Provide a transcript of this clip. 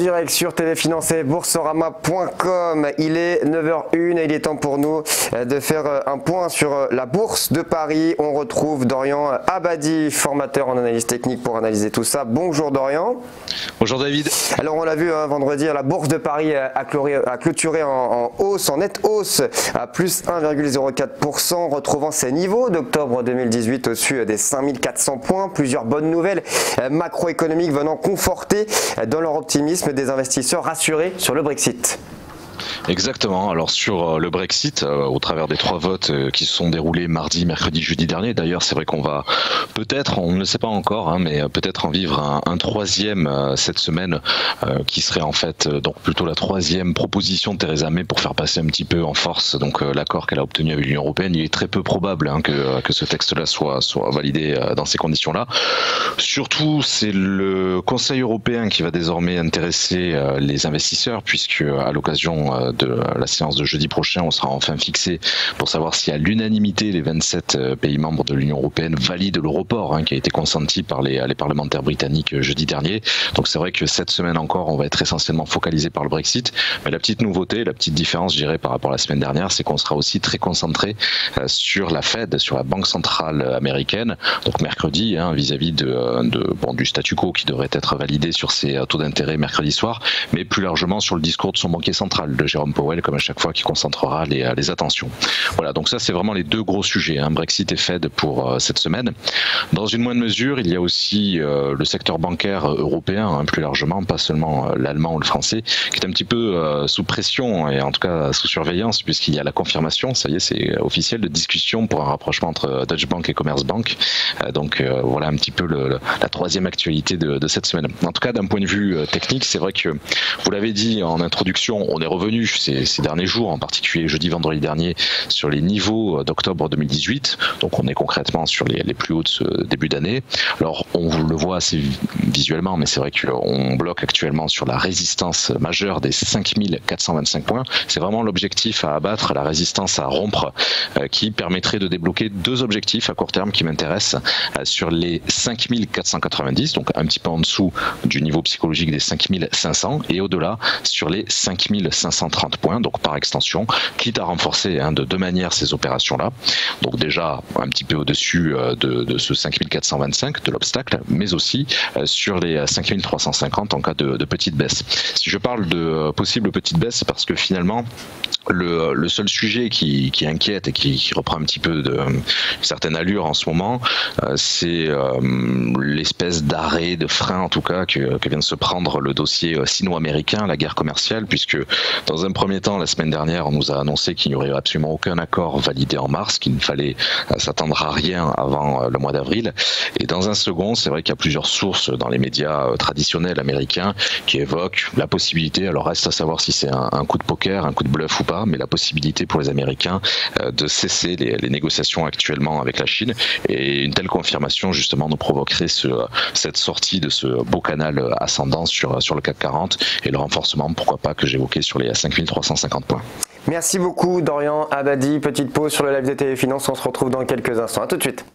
direct sur TV Finance et Boursorama.com. Il est 9h01 et il est temps pour nous de faire un point sur la Bourse de Paris. On retrouve Dorian Abadi, formateur en analyse technique pour analyser tout ça. Bonjour Dorian. Bonjour David. Alors on l'a vu vendredi, la Bourse de Paris a clôturé en hausse, en nette hausse à plus 1,04%, retrouvant ses niveaux d'octobre 2018 au-dessus des 5400 points. Plusieurs bonnes nouvelles macroéconomiques venant conforter dans leur optimisme des investisseurs rassurés sur le Brexit. Exactement. Alors sur le Brexit, au travers des 3 votes qui se sont déroulés mardi, mercredi, jeudi dernier, d'ailleurs c'est vrai qu'on va peut-être, on ne le sait pas encore, mais peut-être en vivre un troisième cette semaine, qui serait en fait donc plutôt la 3e proposition de Theresa May pour faire passer un petit peu en force donc l'accord qu'elle a obtenu avec l'Union européenne. Il est très peu probable que ce texte-là soit validé dans ces conditions-là. Surtout, c'est le Conseil européen qui va désormais intéresser les investisseurs, puisque à l'occasion de la séance de jeudi prochain, on sera enfin fixé pour savoir si à l'unanimité les 27 pays membres de l'Union européenne valident le report qui a été consenti par les parlementaires britanniques jeudi dernier. Donc c'est vrai que cette semaine encore, on va être essentiellement focalisé par le Brexit. Mais la petite nouveauté, la petite différence, je dirais, par rapport à la semaine dernière, c'est qu'on sera aussi très concentré sur la Fed, sur la Banque centrale américaine. Donc mercredi, vis-à-vis du statu quo qui devrait être validé sur ses taux d'intérêt mercredi soir, mais plus largement sur le discours de son banquier central, de Jérôme Powell, comme à chaque fois, qui concentrera les attentions. Voilà, donc ça c'est vraiment les 2 gros sujets, Brexit et Fed pour cette semaine. Dans une moindre mesure, il y a aussi le secteur bancaire européen, plus largement, pas seulement l'allemand ou le français, qui est un petit peu sous pression et en tout cas sous surveillance, puisqu'il y a la confirmation, ça y est, c'est officiel, de discussion pour un rapprochement entre Deutsche Bank et Commerzbank. Donc voilà un petit peu la 3e actualité de cette semaine. En tout cas, d'un point de vue technique, c'est vrai que, vous l'avez dit en introduction, on est revenu ces derniers jours, en particulier jeudi, vendredi dernier, sur les niveaux d'octobre 2018. Donc on est concrètement sur les plus hauts de ce début d'année. Alors on le voit assez visuellement, mais c'est vrai qu'on bloque actuellement sur la résistance majeure des 5425 points. C'est vraiment l'objectif à abattre, la résistance à rompre, qui permettrait de débloquer 2 objectifs à court terme qui m'intéressent, sur les 5490, donc un petit peu en dessous du niveau psychologique des 5500, et au-delà sur les 5530 points, donc par extension, quitte à renforcer de 2 manières ces opérations-là. Donc déjà un petit peu au-dessus de ce 5425, de l'obstacle, mais aussi sur les 5350 en cas de petite baisse. Si je parle de possible petite baisse, c'est parce que finalement, le seul sujet qui inquiète et qui reprend un petit peu de certaine allure en ce moment, c'est l'espèce d'arrêt, de frein en tout cas, que vient de se prendre le dossier sino-américain, la guerre commerciale, puisque dans un premier temps, la semaine dernière, on nous a annoncé qu'il n'y aurait absolument aucun accord validé en mars, qu'il ne fallait s'attendre à rien avant le mois d'avril. Et dans un second, c'est vrai qu'il y a plusieurs sources dans les médias traditionnels américains qui évoquent la possibilité, alors reste à savoir si c'est un coup de poker, un coup de bluff ou pas, mais la possibilité pour les Américains de cesser les négociations actuellement avec la Chine. Et une telle confirmation justement nous provoquerait cette sortie de ce beau canal ascendant sur le CAC 40 et le renforcement, pourquoi pas, que j'évoquais sur les 5350 points. Merci beaucoup Dorian Abadi. Petite pause sur le live de TV Finance, on se retrouve dans quelques instants. À tout de suite.